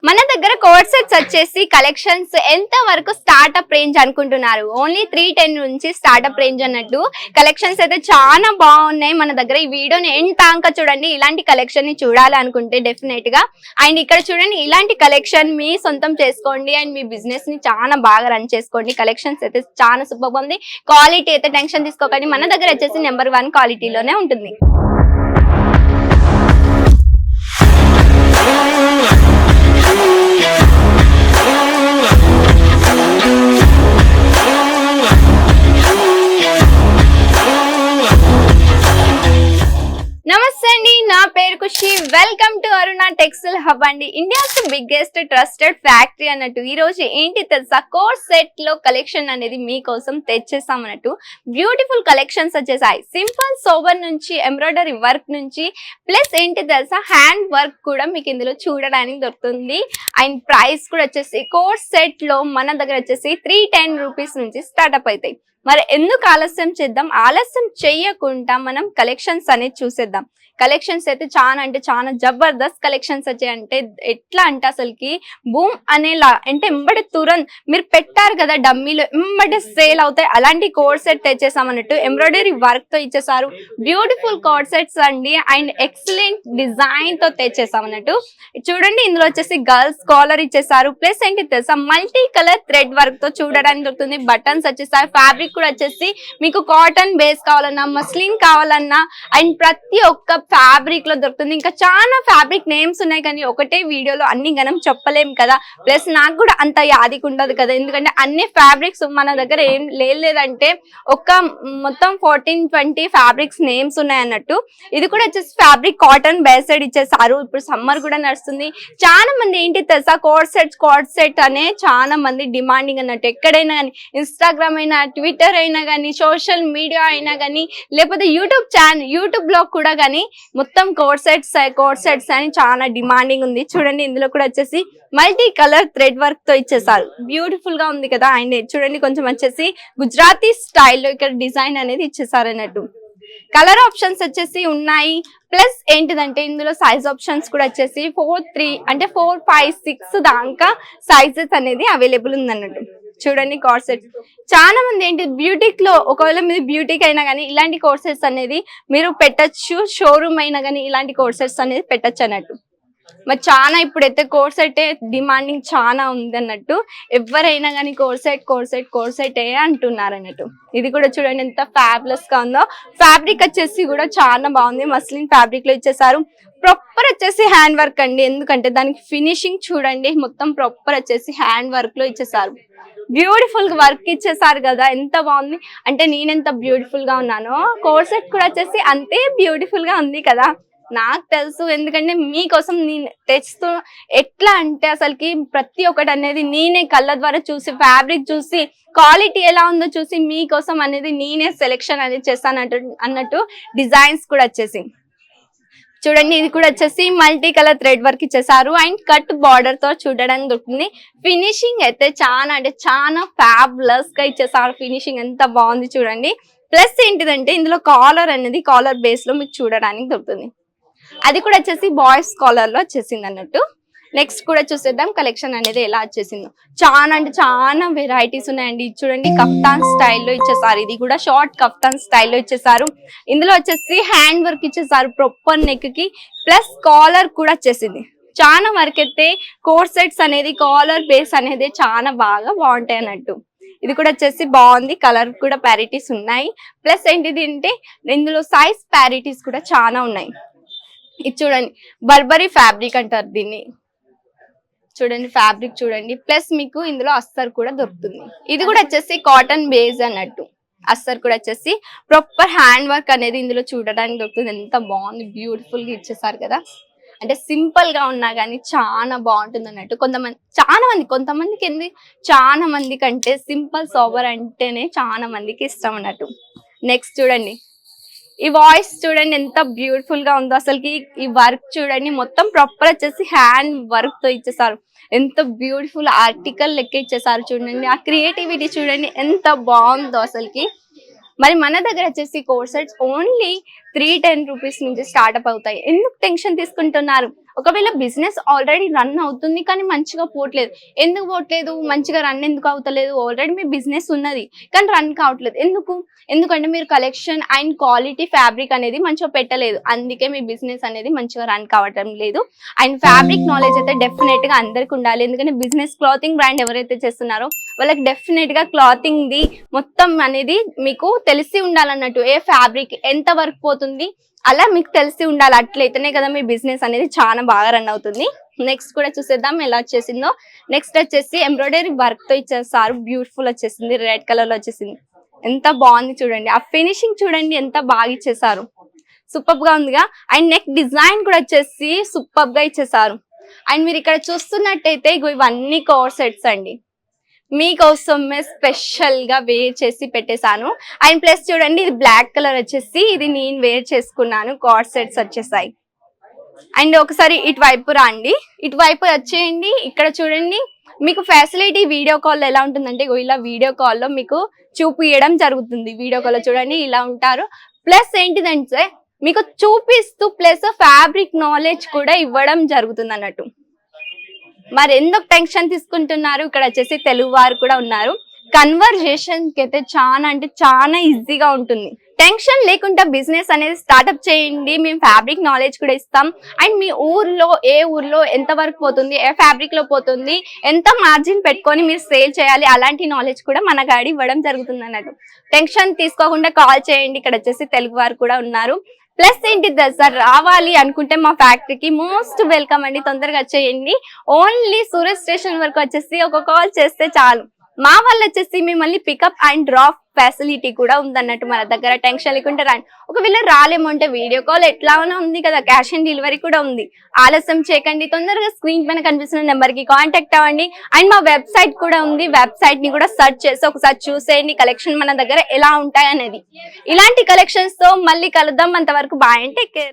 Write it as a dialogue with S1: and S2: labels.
S1: మన దగ్గర coat sets వచ్చేసి కలెక్షన్స్ ఎంత వరకు స్టార్ట్అప్ రేంజ్ అనుకుంటున్నారు? ఓన్లీ 310 నుంచి స్టార్ట్అప్ రేంజ్ అన్నట్టు కలెక్షన్స్ అయితే చాలా బాగున్నాయి మన దగ్గర. ఈ వీడియోని ఎండ్ దాకా చూడండి. ఇలాంటి కలెక్షన్ ని చూడాలి అనుకుంటే డెఫినెట్ గా. అండ్ ఇక్కడ చూడండి, ఇలాంటి కలెక్షన్ మీ సొంతం చేసుకోండి అండ్ మీ బిజినెస్ ని చాలా బాగా రన్ చేసుకోండి. కలెక్షన్స్ అయితే చాలా సూపర్ ఉంది. క్వాలిటీ అయితే టెన్షన్ తీసుకోకండి. మన దగ్గర వచ్చేసి నెంబర్ 1 క్వాలిటీలోనే ఉంటుంది. నమస్తే అండి, నా పేరు Khushi. Welcome to Aruna textile hub అండి, ఇండియాస్ బిగ్గెస్ట్ ట్రస్టెడ్ ఫ్యాక్టరీ అన్నట్టు. ఈ రోజు ఏంటి తెలుసా, కోట్ సెట్ లో కలెక్షన్ అనేది మీకోసం తెచ్చేసాం అన్నట్టు. బ్యూటిఫుల్ కలెక్షన్స్ వచ్చేసాయి. సింపుల్ సోబర్ నుంచి ఎంబ్రాయిడరీ వర్క్ నుంచి ప్లస్ ఏంటి తెలుసా, హ్యాండ్ వర్క్ కూడా మీకు ఇందులో చూడడానికి దొరుకుతుంది. అండ్ ప్రైస్ కూడా వచ్చేసి కోట్ సెట్ లో మన దగ్గర వచ్చేసి 310 రూపీస్ నుంచి స్టార్ట్అప్ అవుతాయి. మరి ఎందుకు ఆలస్యం చేద్దాం, ఆలస్యం చెయ్యకుండా మనం కలెక్షన్స్ అనేది చూసేద్దాం. కలెక్షన్స్ అయితే చాలా అంటే చాలా జబర్దస్త్ కలెక్షన్స్ వచ్చాయి. అంటే ఎట్లా అంటే అసలుకి బూమ్ అనేలా, అంటే ఎంబడి తురంత్ మీరు పెట్టారు కదా డమ్మీలో, ఎంబడి సేల్ అవుతాయి. అలాంటి కోట్ సెట్ తెచ్చేసామన్నట్టు. ఎంబ్రాయిడరీ వర్క్ తో ఇచ్చేసారు. బ్యూటిఫుల్ కోట్ సెట్స్ అండి. అండ్ ఎక్సలెంట్ డిజైన్ తో తెచ్చేసామన్నట్టు. చూడండి, ఇందులో వచ్చేసి గర్ల్స్ కాలర్ ఇచ్చేసారు. ప్లస్ ఏంటి తెలుసా, మల్టీ కలర్ థ్రెడ్ వర్క్ తో చూడడానికి దొరుకుతుంది. బటన్స్ వచ్చేసారు. ఫ్యాబ్రిక్ కూడా వచ్చేసి మీకు కాటన్ బేస్ కావాలన్నా, మస్లిన్ కావాలన్నా అండ్ ప్రతి ఒక్క ఫ్యాబ్రిక్ లో దొరుకుతుంది. ఇంకా చాలా ఫ్యాబ్రిక్ నేమ్స్ ఉన్నాయి, కానీ ఒకటే వీడియోలో అన్ని గనం చెప్పలేం కదా. ప్లస్ నాకు కూడా అంత యాదికి ఉండదు కదా, ఎందుకంటే అన్ని ఫ్యాబ్రిక్స్ మన దగ్గర ఏం లేదంటే ఒక మొత్తం 14-20 ఫ్యాబ్రిక్స్ నేమ్స్ ఉన్నాయి అన్నట్టు. ఇది కూడా వచ్చేసి ఫ్యాబ్రిక్ కాటన్ బేస్డ్ ఇచ్చేసారు. ఇప్పుడు సమ్మర్ కూడా నడుస్తుంది. చాలా మంది ఏంటి తెలుసా, కోట్ సెట్ అనే చాలా మంది డిమాండింగ్ అన్నట్టు. ఎక్కడైనా కానీ, ఇన్స్టాగ్రామ్ అయినా, ట్విట్టర్ అయినా కానీ, సోషల్ మీడియా అయినా కానీ, లేకపోతే యూట్యూబ్ లో కూడా కానీ మొత్తం కోట్ సెట్స్ అని చాలా డిమాండింగ్ ఉంది. చూడండి, ఇందులో కూడా వచ్చేసి మల్టీ కలర్ థ్రెడ్ వర్క్ తో ఇచ్చేసారు. బ్యూటిఫుల్ గా ఉంది కదా. అండ్ చూడండి, కొంచెం వచ్చేసి గుజరాతీ స్టైల్లో ఇక్కడ డిజైన్ అనేది ఇచ్చేసారు అన్నట్టు. కలర్ ఆప్షన్స్ వచ్చేసి ఉన్నాయి. ప్లస్ ఏంటిదంటే ఇందులో సైజ్ ఆప్షన్స్ కూడా వచ్చేసి 4-3 అంటే 4-5-6 దాకా సైజెస్ అనేది అవైలబుల్ ఉంది అన్నట్టు. చూడండి, కోట్ సెట్స్ చాలా మంది ఏంటి బ్యూటిక్ లో, ఒకవేళ మీరు బ్యూటీకి అయినా కానీ ఇలాంటి కోట్ సెట్స్ అనేది మీరు పెట్టచ్చు. షోరూమ్ అయినా కానీ ఇలాంటి కోట్ సెట్స్ అనేది పెట్టచ్చు అన్నట్టు. మరి చాలా ఇప్పుడైతే కోట్ సెట్ డిమాండింగ్ చాలా ఉంది అన్నట్టు. ఎవరైనా కానీ కోట్ సెట్ అంటున్నారు అన్నట్టు. ఇది కూడా చూడండి ఎంత ఫ్యాబులస్ గా ఉందో. ఫ్యాబ్రిక్ వచ్చేసి కూడా చాలా బాగుంది. మస్లిన్ ఫ్యాబ్రిక్ లో ఇచ్చేసారు. ప్రాపర్ వచ్చేసి హ్యాండ్ వర్క్ అండి, ఎందుకంటే దానికి ఫినిషింగ్ చూడండి, మొత్తం ప్రాపర్ వచ్చేసి హ్యాండ్ వర్క్ లో ఇచ్చేసారు. బ్యూటిఫుల్ వర్క్ ఇచ్చేసారు కదా, ఎంత బాగుంది. అంటే నేనెంత బ్యూటిఫుల్ గా ఉన్నానో కోట్ సెట్ కూడా వచ్చేసి అంతే బ్యూటిఫుల్ గా ఉంది కదా. నాకు తెలుసు, ఎందుకంటే మీకోసం నేను తెస్తూ, ఎట్లా అంటే అసలుకి ప్రతి ఒక్కటి అనేది నేనే కళ్ళ ద్వారా చూసి, ఫ్యాబ్రిక్ చూసి, క్వాలిటీ ఎలా ఉందో చూసి మీకోసం అనేది నేనే సెలెక్షన్ అనేది చేస్తాను అన్నట్టు. డిజైన్స్ కూడా వచ్చేసి చూడండి, ఇది కూడా వచ్చేసి మల్టీ కలర్ థ్రెడ్ వర్క్ ఇచ్చేసారు. అండ్ కట్ బార్డర్ తో చూడడానికి దొరుకుతుంది. ఫినిషింగ్ అయితే చాలా అంటే చాలా ఫ్యాబులస్ గా ఇచ్చేసారు. ఫినిషింగ్ ఎంత బాగుంది చూడండి. ప్లస్ ఏంటిదంటే ఇందులో కాలర్ అనేది కాలర్ బేస్ లో మీకు చూడడానికి దొరుకుతుంది. అది కూడా వచ్చేసి బాయ్స్ కాలర్ లో వచ్చేసింది అన్నట్టు. నెక్స్ట్ కూడా చూసేద్దాం కలెక్షన్ అనేది ఎలా వచ్చేసిందో. చాలా అంటే చాలా వెరైటీస్ ఉన్నాయండి. చూడండి, కఫ్తాన్ స్టైల్లో ఇచ్చేసారు. ఇది కూడా షార్ట్ కఫ్తాన్ స్టైల్లో ఇచ్చేసారు. ఇందులో వచ్చేసి హ్యాండ్ వర్క్ ఇచ్చేసారు ప్రాపర్ నెక్ కి. ప్లస్ కాలర్ కూడా వచ్చేసింది. చాలా వరకు అయితే కోట్ సెట్స్ అనేది కాలర్ బేస్ అనేది చాలా బాగుంటాయి అన్నట్టు. ఇది కూడా వచ్చేసి బాగుంది. కలర్ కూడా ప్యారిటీస్ ఉన్నాయి. ప్లస్ ఏంటిది అంటే ఇందులో సైజ్ ప్యారిటీస్ కూడా చాలా ఉన్నాయి. ఇది చూడండి, బర్బరీ ఫ్యాబ్రిక్ అంటారు దీన్ని. చూడండి ఫ్యాబ్రిక్ చూడండి. ప్లస్ మీకు ఇందులో అస్తర్ కూడా దొరుకుతుంది. ఇది కూడా వచ్చేసి కాటన్ బేస్ అన్నట్టు. అస్తర్ కూడా వచ్చేసి ప్రాపర్ హ్యాండ్ వర్క్ అనేది ఇందులో చూడడానికి దొరుకుతుంది. ఎంత బాగుంది, బ్యూటిఫుల్ గా ఇచ్చేసారు కదా. అంటే సింపుల్ గా ఉన్నా కానీ చాలా బాగుంటుంది అన్నట్టు. చాలా మంది కంటే సింపుల్ సోబర్ అంటేనే చాలా మందికి ఇష్టం అన్నట్టు. నెక్స్ట్ చూడండి, ఈ వాయిస్ చూడండి ఎంత బ్యూటిఫుల్ గా ఉందో. అసలుకి ఈ వర్క్ చూడండి, మొత్తం ప్రాపర్ వచ్చేసి హ్యాండ్ వర్క్ తో ఇచ్చేసారు. ఎంత బ్యూటిఫుల్ ఆర్టికల్ లెక్క ఇచ్చేసారు చూడండి. ఆ క్రియేటివిటీ చూడండి ఎంత బాగుందో అసలుకి. మరి మన దగ్గర వచ్చేసి కోర్స్ సెట్స్ ఓన్లీ 310 రూపీస్ నుంచి స్టార్ట్అప్ అవుతాయి. ఎందుకు టెన్షన్ తీసుకుంటున్నారు? ఒకవేళ బిజినెస్ ఆల్రెడీ రన్ అవుతుంది కానీ మంచిగా పోవట్లేదు, ఎందుకు పోవట్లేదు, మంచిగా రన్ ఎందుకు అవుతలేదు? ఆల్రెడీ మీ బిజినెస్ ఉన్నది కానీ రన్ కావట్లేదు ఎందుకంటే మీరు కలెక్షన్ అండ్ క్వాలిటీ ఫ్యాబ్రిక్ అనేది మంచిగా పెట్టలేదు, అందుకే మీ బిజినెస్ అనేది మంచిగా రన్ కావటం లేదు. అండ్ ఫ్యాబ్రిక్ నాలెడ్జ్ అయితే డెఫినెట్ గా అందరికి ఉండాలి, ఎందుకంటే బిజినెస్ క్లాతింగ్ బ్రాండ్ ఎవరైతే చేస్తున్నారో వాళ్ళకి డెఫినెట్ గా క్లాతింగ్ ది మొత్తం అనేది మీకు తెలిసి ఉండాలన్నట్టు, ఏ ఫ్యాబ్రిక్ ఎంత వరకు పోతుంది అలా మీకు తెలిసి ఉండాలి, అట్లయితేనే కదా మీ బిజినెస్ అనేది చాలా బాగా రన్ అవుతుంది. నెక్స్ట్ కూడా చూసేద్దాం ఎలా వచ్చేసిందో. నెక్స్ట్ వచ్చేసి ఎంబ్రాయిడరీ వర్క్ తో ఇచ్చేస్తారు, బ్యూటిఫుల్ వచ్చేసింది, రెడ్ కలర్ లో వచ్చేసింది, ఎంత బాగుంది చూడండి, ఆ ఫినిషింగ్ చూడండి ఎంత బాగా ఇచ్చేసారు, సూపర్ గా ఉందిగా. అండ్ నెక్ డిజైన్ కూడా వచ్చేసి సూపర్ గా ఇచ్చేసారు. అండ్ మీరు ఇక్కడ చూస్తున్నట్టయితే ఇవన్నీ కోర్ సెట్స్ అండి, మీకోసమే స్పెషల్ గా వేర్ చేసి పెట్టేశాను. అండ్ ప్లస్ చూడండి ఇది బ్లాక్ కలర్ వచ్చేసి ఇది నేను వేర్ చేసుకున్నాను, కోర్ సెట్స్ వచ్చేసాయి. అండ్ ఒకసారి ఇటువైపు రండి, ఇటువైపు వచ్చేయండి, ఇక్కడ చూడండి మీకు ఫెసిలిటీ వీడియో కాల్ ఎలా ఉంటుందంటే ఇలా వీడియో కాల్లో మీకు చూపియడం జరుగుతుంది. వీడియో కాల్లో చూడండి ఇలా ఉంటారు. ప్లస్ ఏంటిదంటే మీకు చూపిస్తూ ప్లస్ ఫ్యాబ్రిక్ నాలెడ్జ్ కూడా ఇవ్వడం జరుగుతుంది అన్నట్టు. మరి ఎందుకు టెన్షన్ తీసుకుంటున్నారు? ఇక్కడ వచ్చేసి తెలుగు వారు కూడా ఉన్నారు, కన్వర్జేషన్ కి అయితే చాలా అంటే చాలా ఈజీగా ఉంటుంది. టెన్షన్ లేకుండా బిజినెస్ అనేది స్టార్ట్అప్ చేయండి, మేము ఫ్యాబ్రిక్ నాలెడ్జ్ కూడా ఇస్తాం. అండ్ మీ ఊర్లో ఏ ఊర్లో ఎంత వరకు పోతుంది, ఏ ఫ్యాబ్రిక్ లో పోతుంది, ఎంత మార్జిన్ పెట్టుకొని మీరు సేల్ చేయాలి, అలాంటి నాలెడ్జ్ కూడా మన గాడి ఇవ్వడం జరుగుతుంది అన్నట్టు. టెన్షన్ తీసుకోకుండా కాల్ చేయండి, ఇక్కడ వచ్చేసి తెలుగు వారు కూడా ఉన్నారు. ప్లస్ ఏంటి సార్, రావాలి అనుకుంటే మా ఫ్యాక్టరీకి మోస్ట్ వెల్కమ్ అండి, తొందరగా వచ్చేయండి. ఓన్లీ సూరత్ స్టేషన్ వరకు వచ్చేసి ఒక కాల్ చేస్తే చాలు, మా వాళ్ళు వచ్చేసి మిమ్మల్ని పికప్ అండ్ డ్రాప్ ఫెసిలిటీ కూడా ఉందన్నట్టు మన దగ్గర. టెన్షన్ లేకుండా రండి. ఒకవేళ రాలేమంటే వీడియో కాల్ ఎట్లానే ఉంది కదా, క్యాష్ ఆన్ డెలివరీ కూడా ఉంది. ఆలస్యం చేయకండి, తొందరగా స్క్రీన్ పైన కనిపిస్తున్న నెంబర్ కి కాంటాక్ట్ అవ్వండి. అండ్ మా వెబ్సైట్ కూడా ఉంది, వెబ్సైట్ ని కూడా సెర్చ్ చేసి ఒకసారి చూసేయండి కలెక్షన్ మన దగ్గర ఎలా ఉంటాయి అనేది. ఇలాంటి కలెక్షన్స్ తో మళ్ళీ కలుద్దాం, అంతవరకు బాయ్ అండ్ టేక్ కేర్.